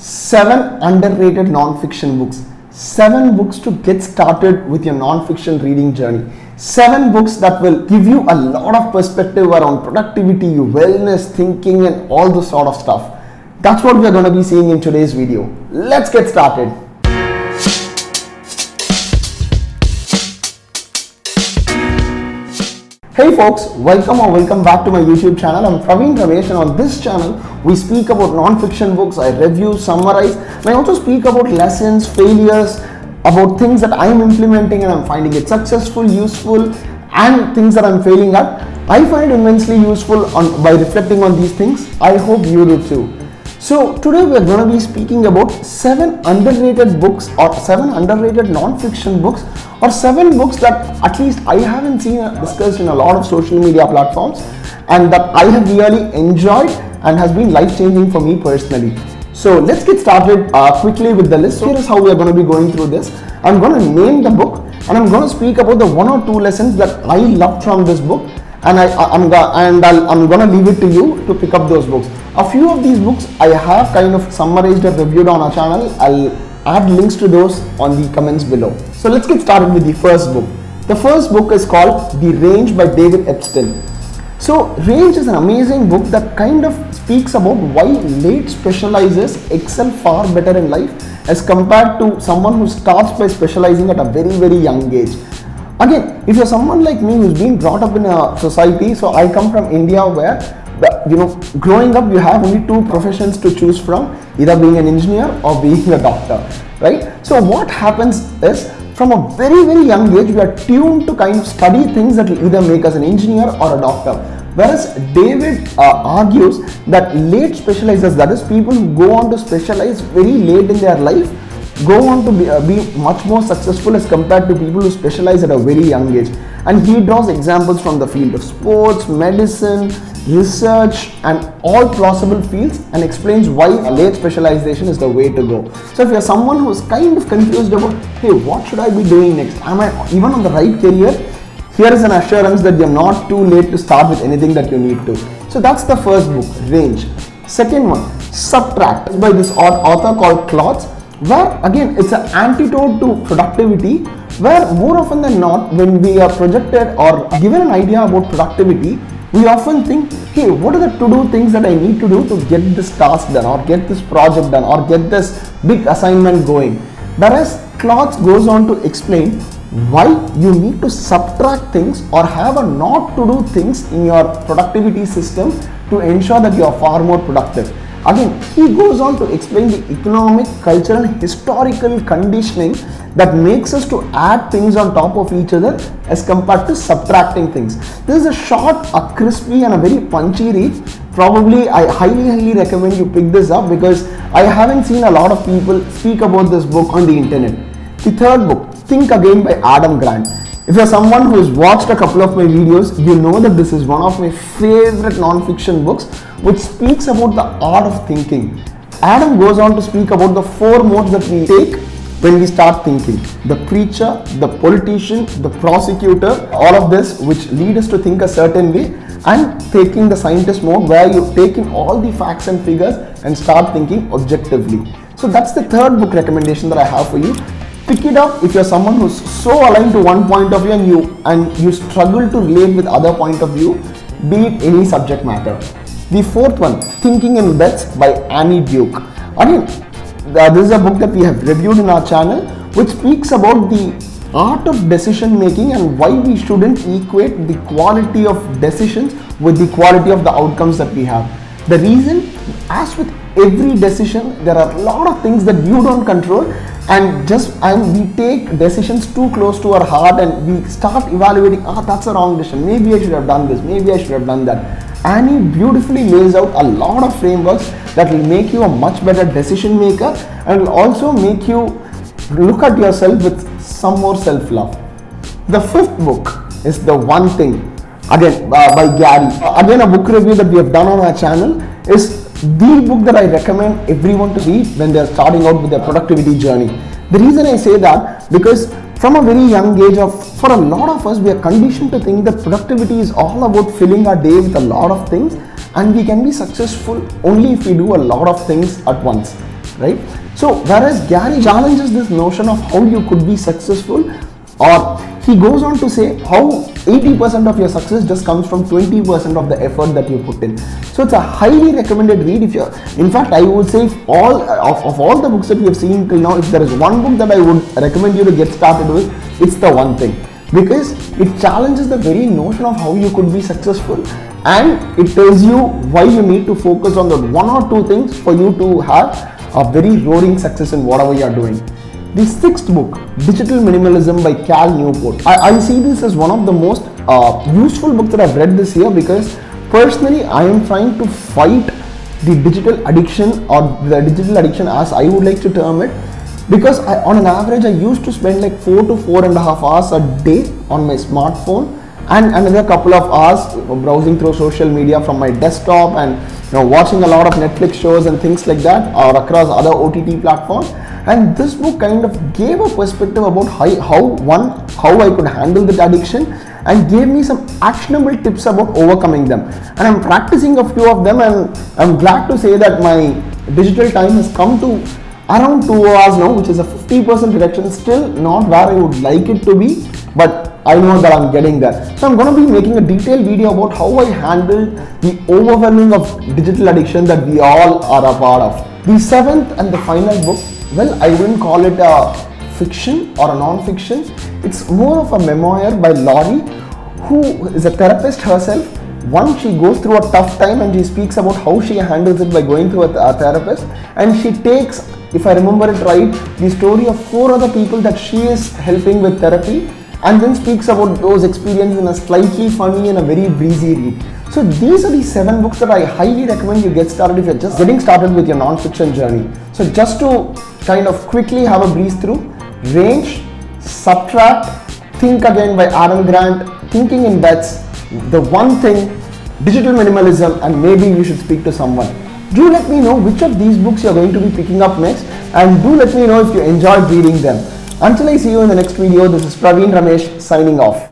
7 underrated non-fiction books. 7 books to get started with your non-fiction reading journey. 7 books that will give you a lot of perspective around productivity, wellness, thinking, and all this sort of stuff. That's what we are going to be seeing in today's video. Let's get started. Hey folks, welcome back to my YouTube channel. I'm Praveen Ramesh, and on this channel we speak about non-fiction books. I review, summarize, and I also speak about lessons, failures, about things that I'm implementing and I'm finding it successful, useful, and things that I'm failing at. I find it immensely useful by reflecting on these things. I hope you do too. So today we are going to be speaking about 7 underrated books, or 7 underrated non-fiction books, or 7 books that at least I haven't seen discussed in a lot of social media platforms and that I have really enjoyed and has been life-changing for me personally. So let's get started quickly with the list. So here is how we are going to be going through this. I'm going to name the book and I'm going to speak about the 1 or 2 lessons that I loved from this book, and I'm going to leave it to you to pick up those books. A few of these books I have kind of summarized and reviewed on our channel. I'll add links to those on the comments below. So let's get started with the first book. The first book is called The Range by David Epstein. So Range is an amazing book that kind of speaks about why late specializers excel far better in life as compared to someone who starts by specializing at a very young age. Again, if you're someone like me who's been brought up in a society, so I come from India where growing up you have only 2 professions to choose from, either being an engineer or being a doctor, right? So what happens is, from a very young age we are tuned to kind of study things that will either make us an engineer or a doctor. Whereas David argues that late specializers, that is people who go on to specialize very late in their life, go on to be much more successful as compared to people who specialize at a very young age. And he draws examples from the field of sports, medicine, research, and all possible fields, and explains why late specialization is the way to go. So if you're someone who's kind of confused about, hey, what should I be doing next? Am I even on the right career? Here is an assurance that you're not too late to start with anything that you need to. So that's the first book, Range. Second one, Subtract, by this author called Klotz, where again it's an antidote to productivity, where more often than not when we are projected or given an idea about productivity, we often think, hey, what are the to-do things that I need to do to get this task done, or get this project done, or get this big assignment going. Whereas Klotz goes on to explain why you need to subtract things or have a not to do things in your productivity system to ensure that you are far more productive. Again, he goes on to explain the economic, cultural, historical conditioning that makes us to add things on top of each other as compared to subtracting things. This is a short, a crispy, and a very punchy read. Probably I highly recommend you pick this up because I haven't seen a lot of people speak about this book on the internet. The third book, Think Again by Adam Grant. If you're someone who has watched a couple of my videos, you know that this is one of my favorite non-fiction books which speaks about the art of thinking. Adam goes on to speak about the 4 modes that we take when we start thinking. The preacher, the politician, the prosecutor, all of this which lead us to think a certain way, and taking the scientist mode where you take in all the facts and figures and start thinking objectively. So that's the third book recommendation that I have for you. Pick it up if you're someone who's so aligned to one point of view and you struggle to relate with other point of view, be it any subject matter. The fourth one, Thinking in Bets by Annie Duke. Again, this is a book that we have reviewed in our channel, which speaks about the art of decision making and why we shouldn't equate the quality of decisions with the quality of the outcomes that we have. The reason, as with every decision, there are a lot of things that you don't control, and we take decisions too close to our heart and we start evaluating, that's a wrong decision, maybe I should have done this, maybe I should have done that. Annie beautifully lays out a lot of frameworks that will make you a much better decision maker and will also make you look at yourself with some more self-love. The fifth book is The One Thing, again by Gary. Again, a book review that we have done on our channel, is the book that I recommend everyone to read when they are starting out with their productivity journey. The reason I say that, because from a very young age, for a lot of us, we are conditioned to think that productivity is all about filling our day with a lot of things, and we can be successful only if we do a lot of things at once. right? So whereas Gary challenges this notion of how you could be successful, or he goes on to say how 80% of your success just comes from 20% of the effort that you put in. So it's a highly recommended read. If you're, in fact, I would say of all the books that we have seen till now, if there is one book that I would recommend you to get started with, it's The One Thing, because it challenges the very notion of how you could be successful, and it tells you why you need to focus on the one or two things for you to have a very roaring success in whatever you are doing. The sixth book, Digital Minimalism by Cal Newport. I see this as one of the most useful books that I've read this year, because personally I am trying to fight the digital addiction, or the digital addiction as I would like to term it, because on an average I used to spend like 4 to 4.5 hours a day on my smartphone, and another couple of hours browsing through social media from my desktop, and watching a lot of Netflix shows and things like that, or across other OTT platforms. And this book kind of gave a perspective about how I could handle that addiction, and gave me some actionable tips about overcoming them. And I'm practicing a few of them, and I'm glad to say that my digital time has come to around 2 hours now, which is a 50% reduction. Still not where I would like it to be, but I know that I'm getting there. So I'm going to be making a detailed video about how I handled the overwhelming of digital addiction that we all are a part of. The seventh and the final book, well, I wouldn't call it a fiction or a non-fiction. It's more of a memoir by Laurie, who is a therapist herself. Once she goes through a tough time, and she speaks about how she handles it by going through a therapist, and she takes, if I remember it right, the story of 4 other people that she is helping with therapy, and then speaks about those experiences in a slightly funny and a very breezy read. So these are the 7 books that I highly recommend you get started if you're just getting started with your non-fiction journey. So just to kind of quickly have a breeze through: Range, Subtract, Think Again by Adam Grant, Thinking in Bets, The One Thing, Digital Minimalism, and Maybe You Should Speak to Someone. Do let me know which of these books you're going to be picking up next, and do let me know if you enjoyed reading them. Until I see you in the next video, this is Praveen Ramesh signing off.